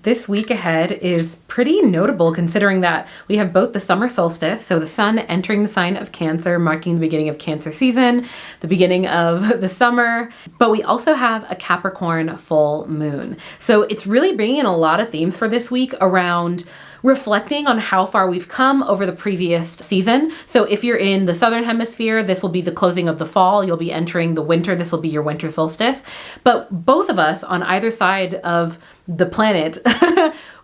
This week ahead is pretty notable considering that we have both the summer solstice, so the sun entering the sign of Cancer, marking the beginning of Cancer season, the beginning of the summer, but we also have a Capricorn full moon. So it's really bringing in a lot of themes for this week around reflecting on how far we've come over the previous season. So if you're in the southern hemisphere, this will be the closing of the fall. You'll be entering the winter. This will be your winter solstice. But both of us on either side of the planet,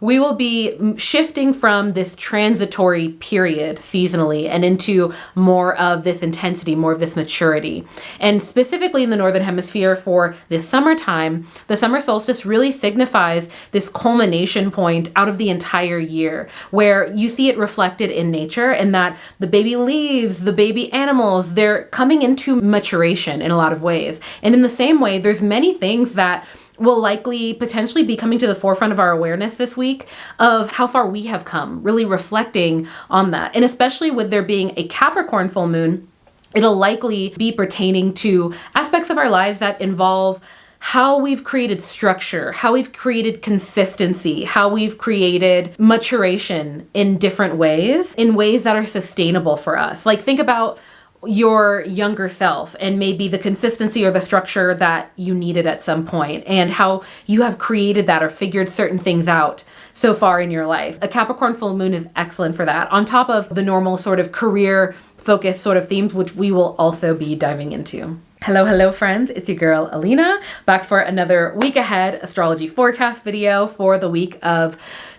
we will be shifting from this transitory period seasonally and into more of this intensity, more of this maturity. And specifically in the northern hemisphere for this summertime, the summer solstice really signifies this culmination point out of the entire year, where you see it reflected in nature and that the baby leaves, the baby animals, they're coming into maturation in a lot of ways. And in the same way, there's many things that will likely potentially be coming to the forefront of our awareness this week of how far we have come, really reflecting on that. And especially with there being a Capricorn full moon, it'll likely be pertaining to aspects of our lives that involve how we've created structure, how we've created consistency, how we've created maturation in different ways, in ways that are sustainable for us. Like think about your younger self and maybe the consistency or the structure that you needed at some point and how you have created that or figured certain things out so far in your life. A Capricorn full moon is excellent for that, on top of the normal sort of career focused sort of themes, which we will also be diving into. Hello friends, it's your girl Alina, back for another week ahead astrology forecast video for the week of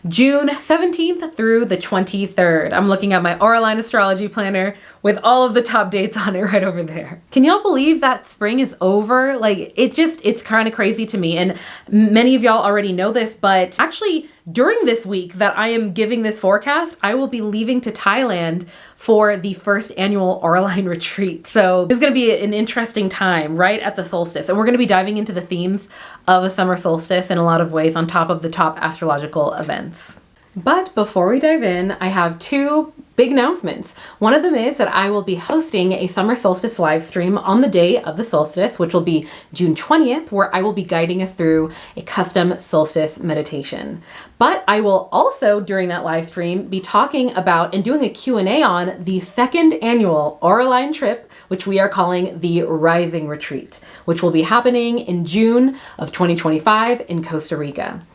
June 17th through the 23rd. I'm looking at my Auraline astrology planner with all of the top dates on it right over there. Can y'all believe that spring is over? Like it's kind of crazy to me. And many of y'all already know this, but actually during this week that I am giving this forecast, I will be leaving to Thailand for the first annual Auraline retreat. So it's going to be an interesting time right at the solstice. And we're going to be diving into the themes of a summer solstice in a lot of ways on top of the top astrological events. But before we dive in, I have two big announcements. One of them is that I will be hosting a summer solstice live stream on the day of the solstice, which will be June 20th, where I will be guiding us through a custom solstice meditation. But I will also, during that live stream, be talking about and doing a Q&A on the second annual Auraline trip, which we are calling the Rising Retreat, which will be happening in June of 2025 in Costa Rica.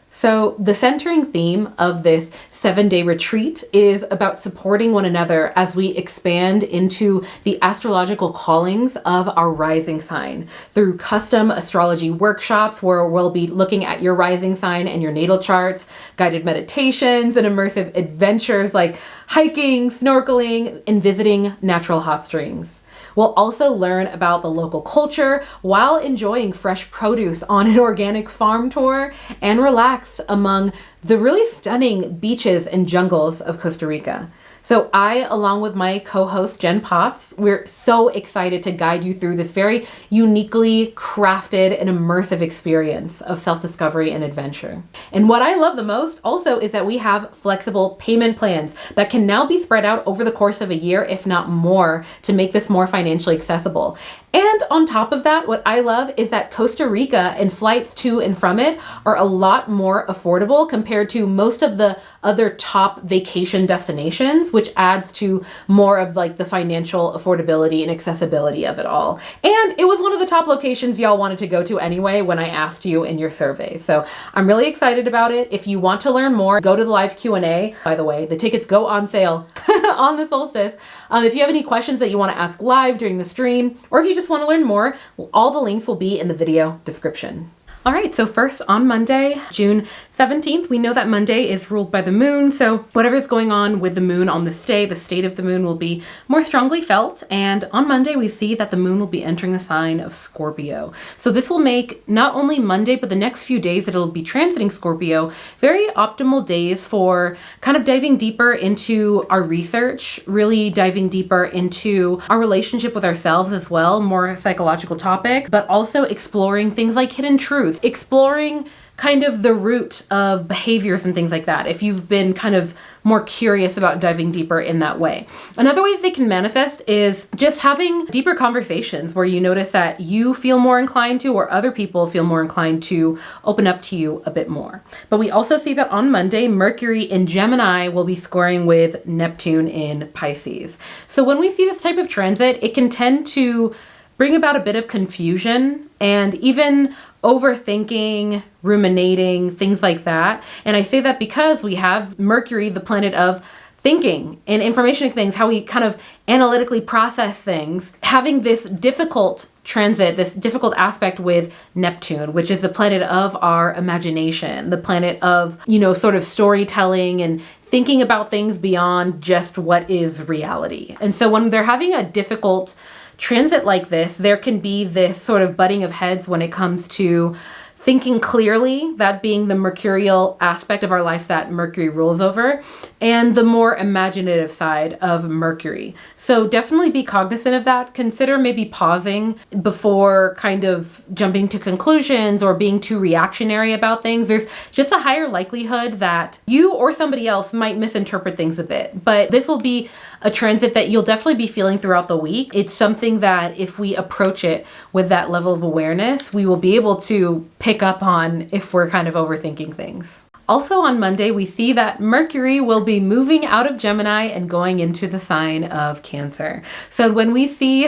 So the centering theme of this 7-day retreat is about supporting one another as we expand into the astrological callings of our rising sign through custom astrology workshops where we'll be looking at your rising sign and your natal charts, guided meditations, and immersive adventures like hiking, snorkeling, and visiting natural hot springs. We'll also learn about the local culture while enjoying fresh produce on an organic farm tour and relaxed among the really stunning beaches and jungles of Costa Rica. So I, along with my co-host Jen Potts, we're so excited to guide you through this very uniquely crafted and immersive experience of self-discovery and adventure. And what I love the most also is that we have flexible payment plans that can now be spread out over the course of a year, if not more, to make this more financially accessible. And on top of that, what I love is that Costa Rica and flights to and from it are a lot more affordable compared to most of the other top vacation destinations, which adds to more of like the financial affordability and accessibility of it all. And it was one of the top locations y'all wanted to go to anyway when I asked you in your survey. So I'm really excited about it. If you want to learn more, go to the live Q&A. By the way, the tickets go on sale on the solstice. If you have any questions that you want to ask live during the stream, or if you just want to learn more, all the links will be in the video description. All right, so first on Monday, June 17th, we know that Monday is ruled by the moon, so whatever's going on with the moon on this day, the state of the moon will be more strongly felt, and on Monday we see that the moon will be entering the sign of Scorpio. So this will make not only Monday, but the next few days that it'll be transiting Scorpio, very optimal days for kind of diving deeper into our research, really diving deeper into our relationship with ourselves as well, more psychological topics, but also exploring things like hidden truths, exploring kind of the root of behaviors and things like that, if you've been kind of more curious about diving deeper in that way. Another way they can manifest is just having deeper conversations where you notice that you feel more inclined to, or other people feel more inclined to open up to you a bit more. But we also see that on Monday, Mercury in Gemini will be scoring with Neptune in Pisces. So when we see this type of transit, it can tend to bring about a bit of confusion and even overthinking, ruminating, things like that. And I say that because we have Mercury, the planet of thinking and information things, how we kind of analytically process things, having this difficult transit, this difficult aspect with Neptune, which is the planet of our imagination, the planet of, sort of storytelling and thinking about things beyond just what is reality. And so when they're having a difficult transit like this, there can be this sort of butting of heads when it comes to thinking clearly, that being the mercurial aspect of our life that Mercury rules over, and the more imaginative side of Mercury. So definitely be cognizant of that. Consider maybe pausing before kind of jumping to conclusions or being too reactionary about things. There's just a higher likelihood that you or somebody else might misinterpret things a bit, but this will be a transit that you'll definitely be feeling throughout the week. It's something that if we approach it with that level of awareness, we will be able to pick up on if we're kind of overthinking things. Also on Monday, we see that Mercury will be moving out of Gemini and going into the sign of Cancer. So when we see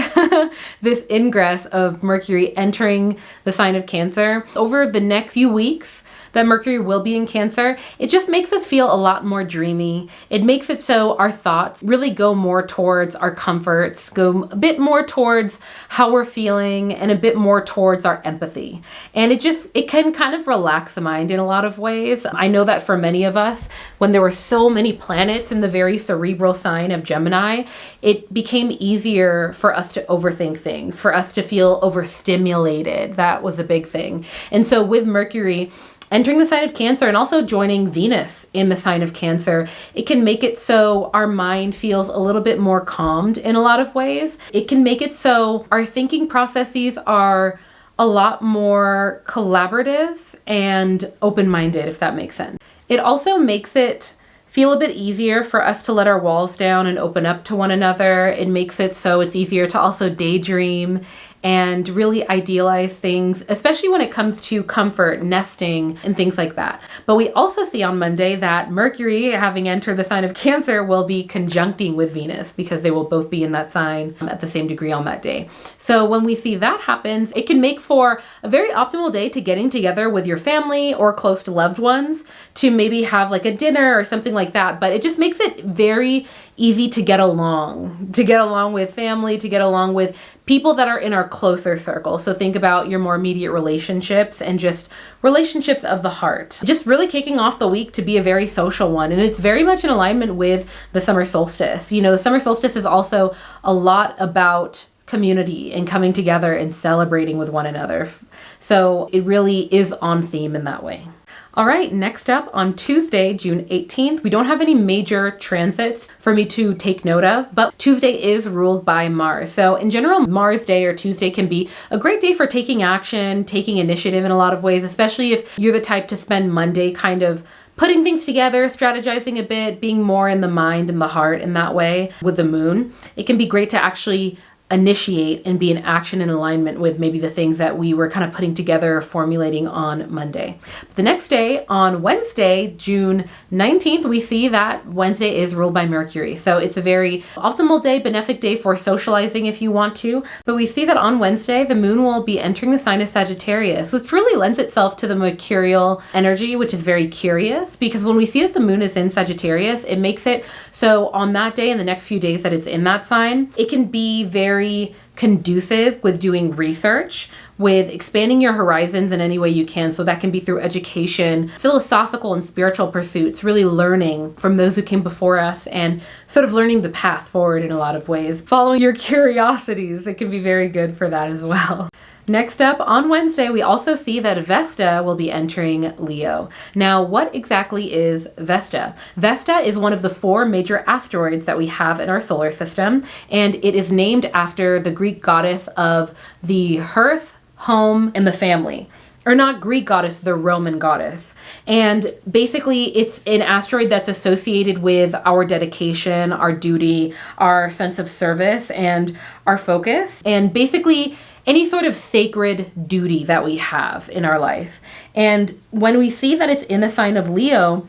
this ingress of Mercury entering the sign of Cancer, over the next few weeks, that Mercury will be in Cancer, it just makes us feel a lot more dreamy. It makes it so our thoughts really go more towards our comforts, go a bit more towards how we're feeling, and a bit more towards our empathy. And it can kind of relax the mind in a lot of ways. I know that for many of us, when there were so many planets in the very cerebral sign of Gemini, it became easier for us to overthink things, for us to feel overstimulated. That was a big thing. And so with Mercury entering the sign of Cancer and also joining Venus in the sign of Cancer, it can make it so our mind feels a little bit more calmed in a lot of ways. It can make it so our thinking processes are a lot more collaborative and open-minded, if that makes sense. It also makes it feel a bit easier for us to let our walls down and open up to one another. It makes it so it's easier to also daydream and really idealize things, especially when it comes to comfort, nesting, and things like that. But we also see on Monday that Mercury, having entered the sign of Cancer, will be conjuncting with Venus because they will both be in that sign at the same degree on that day. So when we see that happens, it can make for a very optimal day to getting together with your family or close to loved ones to maybe have like a dinner or something like that. But it just makes it very easy to get along with family, to get along with people that are in our closer circle. So think about your more immediate relationships and just relationships of the heart. Just really kicking off the week to be a very social one. And it's very much in alignment with the summer solstice. The summer solstice is also a lot about community and coming together and celebrating with one another. So it really is on theme in that way. All right, next up on Tuesday, June 18th, we don't have any major transits for me to take note of, but Tuesday is ruled by Mars. So in general, Mars Day or Tuesday can be a great day for taking action, taking initiative in a lot of ways, especially if you're the type to spend Monday kind of putting things together, strategizing a bit, being more in the mind and the heart in that way with the moon. It can be great to actually initiate and be in action and alignment with maybe the things that we were kind of putting together, formulating on Monday. The next day, on Wednesday, June 19th, we see that Wednesday is ruled by Mercury. So it's a very optimal day, benefic day for socializing if you want to. But we see that on Wednesday, the moon will be entering the sign of Sagittarius, which really lends itself to the mercurial energy, which is very curious, because when we see that the moon is in Sagittarius, it makes it so on that day and the next few days that it's in that sign, it can be very conducive with doing research, with expanding your horizons in any way you can. So that can be through education, philosophical and spiritual pursuits, really learning from those who came before us and sort of learning the path forward in a lot of ways. Following your curiosities, it can be very good for that as well. Next up, on Wednesday, we also see that Vesta will be entering Leo. Now, what exactly is Vesta? Vesta is one of the 4 major asteroids that we have in our solar system, and it is named after the Greek goddess of the hearth, home, and the family. or not Greek goddess, the Roman goddess. And basically it's an asteroid that's associated with our dedication, our duty, our sense of service, and our focus. And basically any sort of sacred duty that we have in our life. And when we see that it's in the sign of Leo,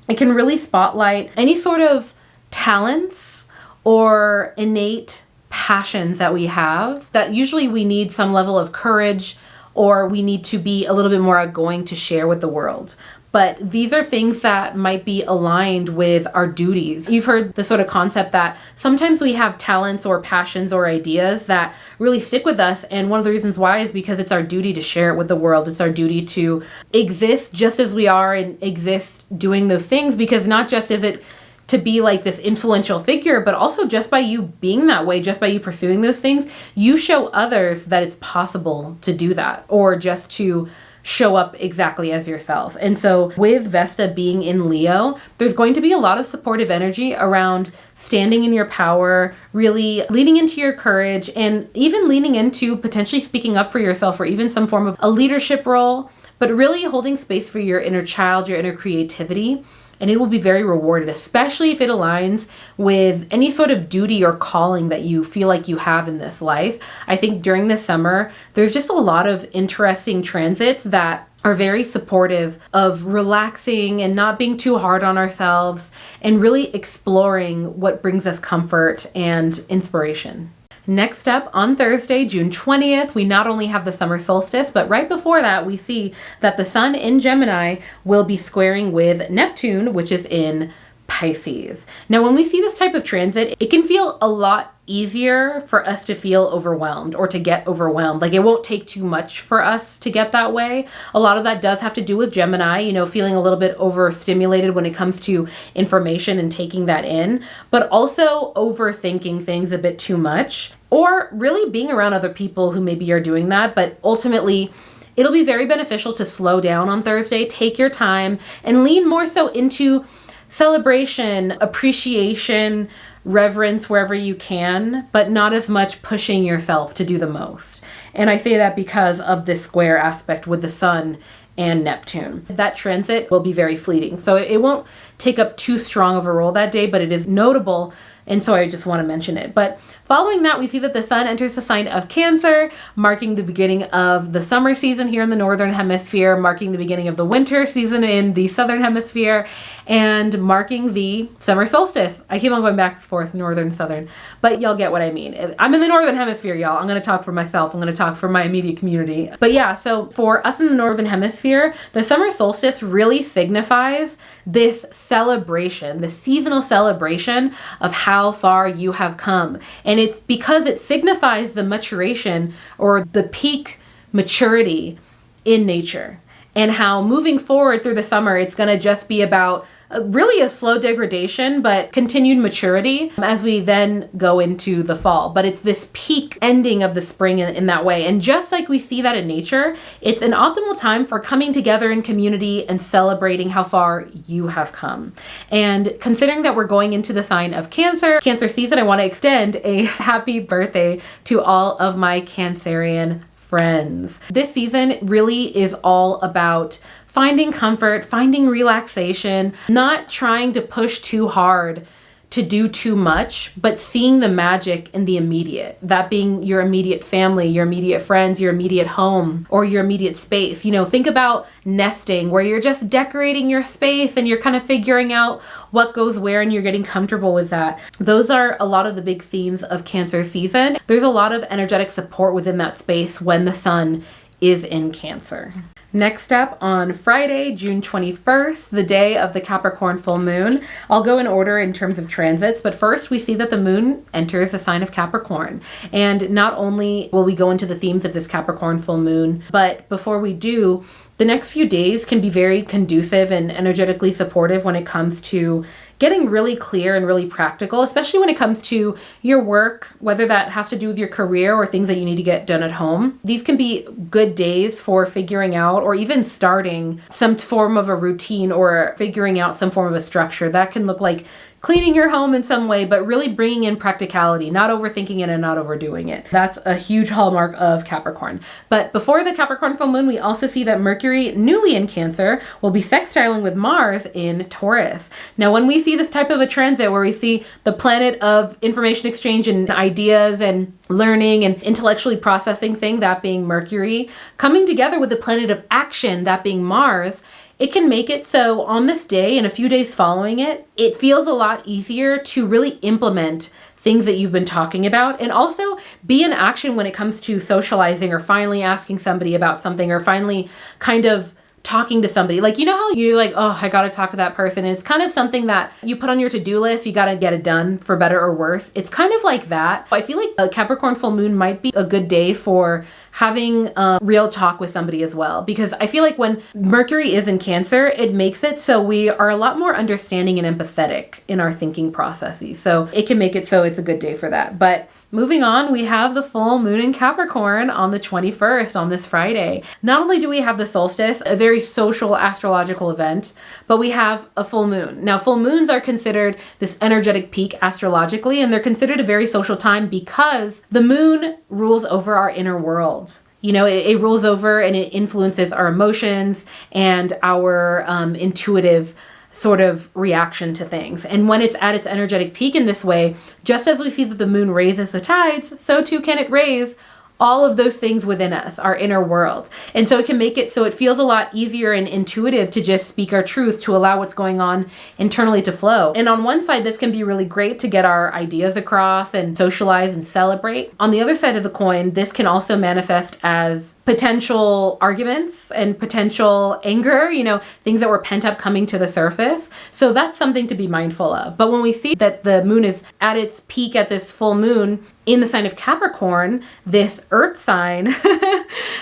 it can really spotlight any sort of talents or innate passions that we have, that usually we need some level of courage, or we need to be a little bit more outgoing to share with the world. But these are things that might be aligned with our duties. You've heard the sort of concept that sometimes we have talents or passions or ideas that really stick with us. And one of the reasons why is because it's our duty to share it with the world. It's our duty to exist just as we are and exist doing those things, because not just is it to be like this influential figure, but also just by you being that way, just by you pursuing those things, you show others that it's possible to do that, or just to show up exactly as yourself. And so with Vesta being in Leo, there's going to be a lot of supportive energy around standing in your power, really leaning into your courage, and even leaning into potentially speaking up for yourself, or even some form of a leadership role, but really holding space for your inner child, your inner creativity. And it will be very rewarded, especially if it aligns with any sort of duty or calling that you feel like you have in this life. I think during the summer, there's just a lot of interesting transits that are very supportive of relaxing and not being too hard on ourselves, and really exploring what brings us comfort and inspiration. Next up, on Thursday, June 20th, we not only have the summer solstice, but right before that, we see that the sun in Gemini will be squaring with Neptune, which is in Pisces. Now, when we see this type of transit, it can feel a lot easier for us to feel overwhelmed, or to get overwhelmed. Like, it won't take too much for us to get that way. A lot of that does have to do with Gemini, feeling a little bit overstimulated when it comes to information and taking that in, but also overthinking things a bit too much, or really being around other people who maybe are doing that. But ultimately, it'll be very beneficial to slow down on Thursday, take your time, and lean more so into celebration, appreciation, reverence wherever you can, but not as much pushing yourself to do the most. And I say that because of this square aspect with the sun and Neptune. That transit will be very fleeting, so it won't take up too strong of a role that day, but it is notable. And so I just want to mention it. But following that, we see that the sun enters the sign of Cancer, marking the beginning of the summer season here in the Northern Hemisphere, marking the beginning of the winter season in the Southern Hemisphere, and marking the summer solstice. I keep on going back and forth, Northern, Southern, but y'all get what I mean. I'm in the Northern Hemisphere, y'all. I'm going to talk for myself. I'm going to talk for my immediate community. But yeah, so for us in the Northern Hemisphere, the summer solstice really signifies this celebration, the seasonal celebration of how far you have come. And it's because it signifies the maturation, or the peak maturity in nature, and how moving forward through the summer, it's going to just be about really a slow degradation, but continued maturity as we then go into the fall. But it's this peak ending of the spring in that way. And just like we see that in nature, it's an optimal time for coming together in community and celebrating how far you have come. And considering that we're going into the sign of Cancer season, I want to extend a happy birthday to all of my Cancerian friends. This season really is all about finding comfort, finding relaxation, not trying to push too hard to do too much, but seeing the magic in the immediate, that being your immediate family, your immediate friends, your immediate home, or your immediate space. Think about nesting, where you're just decorating your space and you're kind of figuring out what goes where, and you're getting comfortable with that. Those are a lot of the big themes of Cancer season. There's a lot of energetic support within that space when the sun is in Cancer. Next up, on Friday, June 21st, the day of the Capricorn full moon. I'll go in order in terms of transits, but first we see that the moon enters the sign of Capricorn. And not only will we go into the themes of this Capricorn full moon, but before we do, the next few days can be very conducive and energetically supportive when it comes to getting really clear and really practical, especially when it comes to your work, whether that has to do with your career or things that you need to get done at home. These can be good days for figuring out, or even starting some form of a routine, or figuring out some form of a structure. That can look like cleaning your home in some way, but really bringing in practicality, not overthinking it and not overdoing it. That's a huge hallmark of Capricorn. But before the Capricorn full moon, we also see that Mercury, newly in Cancer, will be sextiling with Mars in Taurus. Now, when we see this type of a transit where we see the planet of information exchange and ideas and learning and intellectually processing thing, that being Mercury, coming together with the planet of action, that being Mars, it can make it so on this day and a few days following it, it feels a lot easier to really implement things that you've been talking about, and also be in action when it comes to socializing or finally asking somebody about something, or finally kind of talking to somebody. Like, you know how you're like, oh, I gotta talk to that person. And it's kind of something that you put on your to-do list. You gotta get it done for better or worse. It's kind of like that. I feel like a Capricorn full moon might be a good day for having a real talk with somebody as well. Because I feel like when Mercury is in Cancer, it makes it so we are a lot more understanding and empathetic in our thinking processes. So it can make it so it's a good day for that. But moving on, we have the full moon in Capricorn on the 21st, on this Friday. Not only do we have the solstice, a very social astrological event, but we have a full moon. Now, full moons are considered this energetic peak astrologically, and they're considered a very social time because the moon rules over our inner world. You know, it rules over and it influences our emotions and our intuitive sort of reaction to things. And when it's at its energetic peak in this way, just as we see that the moon raises the tides, so too can it raise all of those things within us, our inner world. And so it can make it so it feels a lot easier and intuitive to just speak our truth, to allow what's going on internally to flow. And on one side, this can be really great to get our ideas across and socialize and celebrate. On the other side of the coin, this can also manifest as potential arguments and potential anger, you know, things that were pent up coming to the surface. So that's something to be mindful of. But when we see that the moon is at its peak at this full moon in the sign of Capricorn, this earth sign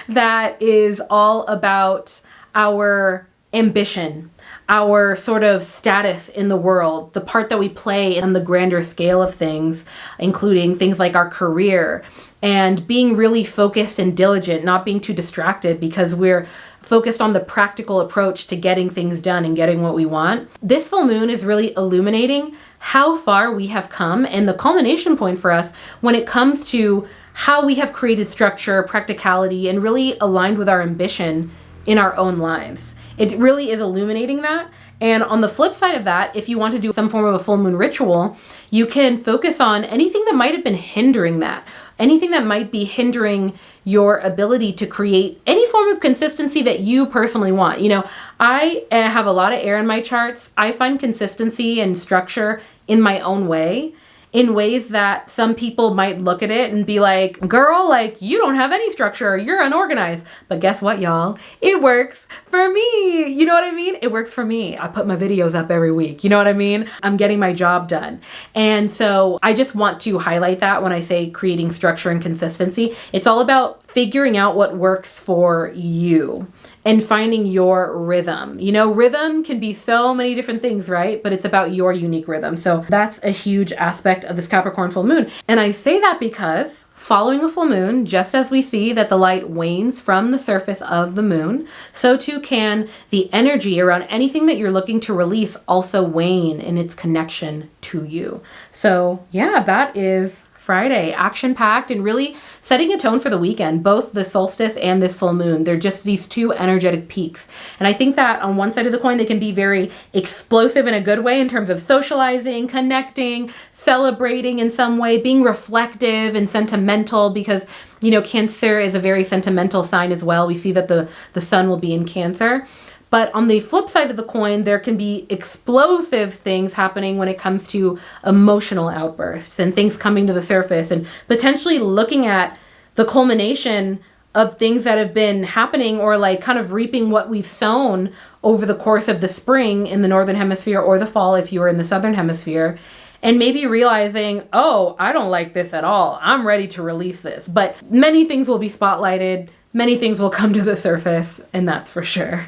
that is all about our ambition, our sort of status in the world, the part that we play in the grander scale of things, including things like our career, and being really focused and diligent, not being too distracted because we're focused on the practical approach to getting things done and getting what we want. This full moon is really illuminating how far we have come and the culmination point for us when it comes to how we have created structure, practicality, and really aligned with our ambition in our own lives. It really is illuminating that. And on the flip side of that, if you want to do some form of a full moon ritual, you can focus on anything that might have been hindering that, anything that might be hindering your ability to create any form of consistency that you personally want. You know, I have a lot of air in my charts. I find consistency and structure in my own way, in ways that some people might look at it and be like, girl, like, you don't have any structure, you're unorganized. But guess what, y'all? It works for me. You know what I mean? It works for me. I put my videos up every week. You know what I mean? I'm getting my job done. And so I just want to highlight that when I say creating structure and consistency. It's all about figuring out what works for you and finding your rhythm. You know, rhythm can be so many different things, right? But it's about your unique rhythm. So that's a huge aspect of this Capricorn full moon. And I say that because following a full moon, just as we see that the light wanes from the surface of the moon, so too can the energy around anything that you're looking to release also wane in its connection to you. So yeah, that is Friday, action-packed and really setting a tone for the weekend. Both the solstice and this full moon, they're just these two energetic peaks. And I think that on one side of the coin, they can be very explosive in a good way in terms of socializing, connecting, celebrating in some way, being reflective and sentimental because, you know, Cancer is a very sentimental sign as well. We see that the sun will be in Cancer. But on the flip side of the coin, there can be explosive things happening when it comes to emotional outbursts and things coming to the surface and potentially looking at the culmination of things that have been happening or like kind of reaping what we've sown over the course of the spring in the northern hemisphere or the fall if you were in the southern hemisphere. And maybe realizing, oh, I don't like this at all. I'm ready to release this. But many things will be spotlighted. Many things will come to the surface, and that's for sure.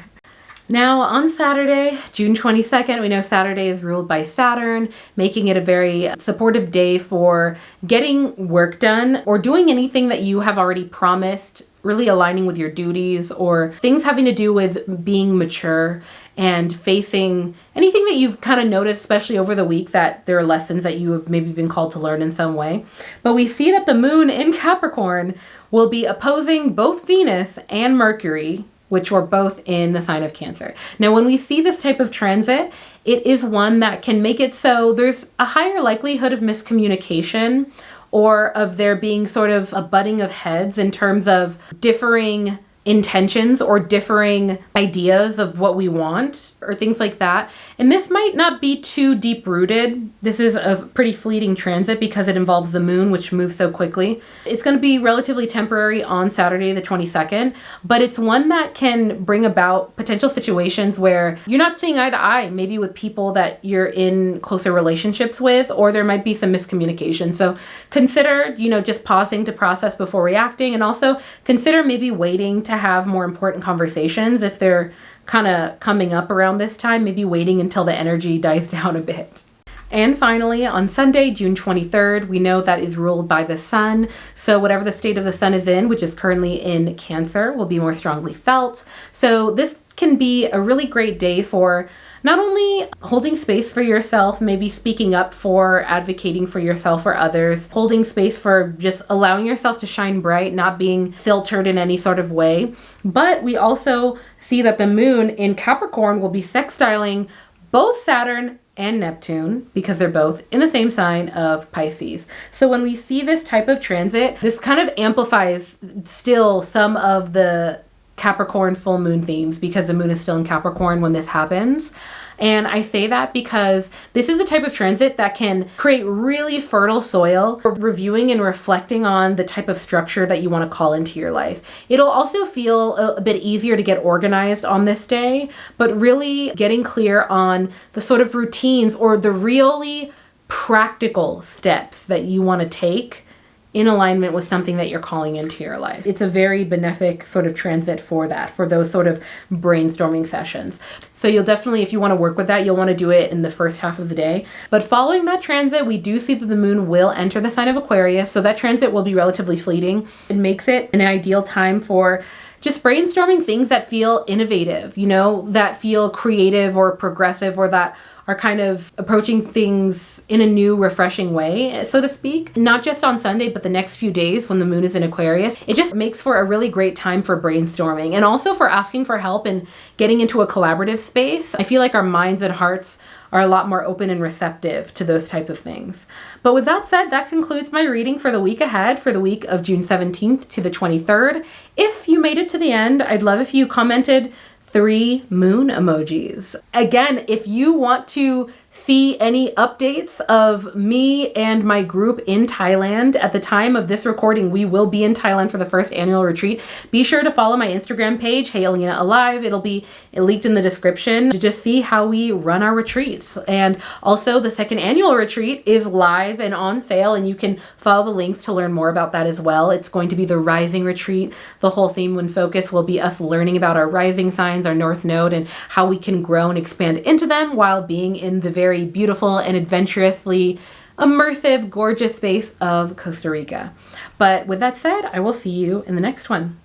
Now on Saturday, June 22nd, we know Saturday is ruled by Saturn, making it a very supportive day for getting work done or doing anything that you have already promised, really aligning with your duties or things having to do with being mature and facing anything that you've kind of noticed, especially over the week, that there are lessons that you have maybe been called to learn in some way. But we see that the moon in Capricorn will be opposing both Venus and Mercury, which were both in the sign of Cancer. Now, when we see this type of transit, it is one that can make it so there's a higher likelihood of miscommunication, or of there being sort of a butting of heads in terms of differing intentions or differing ideas of what we want or things like that. And this might not be too deep rooted. This is a pretty fleeting transit because it involves the moon, which moves so quickly. It's going to be relatively temporary on Saturday the 22nd, but it's one that can bring about potential situations where you're not seeing eye to eye, maybe with people that you're in closer relationships with, or there might be some miscommunication. So consider, just pausing to process before reacting, and also consider maybe waiting to have more important conversations if they're kind of coming up around this time, maybe waiting until the energy dies down a bit. And finally, on Sunday, June 23rd, we know that is ruled by the sun. So whatever the state of the sun is in, which is currently in Cancer, will be more strongly felt. So this can be a really great day for not only holding space for yourself, maybe speaking up for, advocating for yourself or others, holding space for just allowing yourself to shine bright, not being filtered in any sort of way. But we also see that the moon in Capricorn will be sextiling both Saturn and Neptune, because they're both in the same sign of Pisces. So when we see this type of transit, this kind of amplifies still some of the Capricorn full moon themes, because the moon is still in Capricorn when this happens. And I say that because this is the type of transit that can create really fertile soil for reviewing and reflecting on the type of structure that you want to call into your life. It'll also feel a bit easier to get organized on this day, but really getting clear on the sort of routines or the really practical steps that you want to take in alignment with something that you're calling into your life. It's a very benefic sort of transit for that, for those sort of brainstorming sessions. So you'll definitely, if you want to work with that, you'll want to do it in the first half of the day. But following that transit, we do see that the moon will enter the sign of Aquarius. So that transit will be relatively fleeting. It makes it an ideal time for just brainstorming things that feel innovative, that feel creative or progressive, or that are kind of approaching things in a new, refreshing way, so to speak. Not just on Sunday, but the next few days when the moon is in Aquarius. It just makes for a really great time for brainstorming and also for asking for help and getting into a collaborative space. I feel like our minds and hearts are a lot more open and receptive to those type of things. But with that said, that concludes my reading for the week ahead, for the week of June 17th to the 23rd. If you made it to the end, I'd love if you commented 3 moon emojis. Again, if you want to see any updates of me and my group in Thailand, at the time of this recording, we will be in Thailand for the first annual retreat. Be sure to follow my Instagram page, Hey Alina Alive. It'll be linked in the description to just see how we run our retreats. And also the second annual retreat is live and on sale, and you can follow the links to learn more about that as well. It's going to be the Rising Retreat. The whole theme and focus will be us learning about our rising signs, our North Node, and how we can grow and expand into them while being in the very beautiful and adventurously immersive, gorgeous space of Costa Rica. But with that said, I will see you in the next one.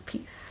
Peace.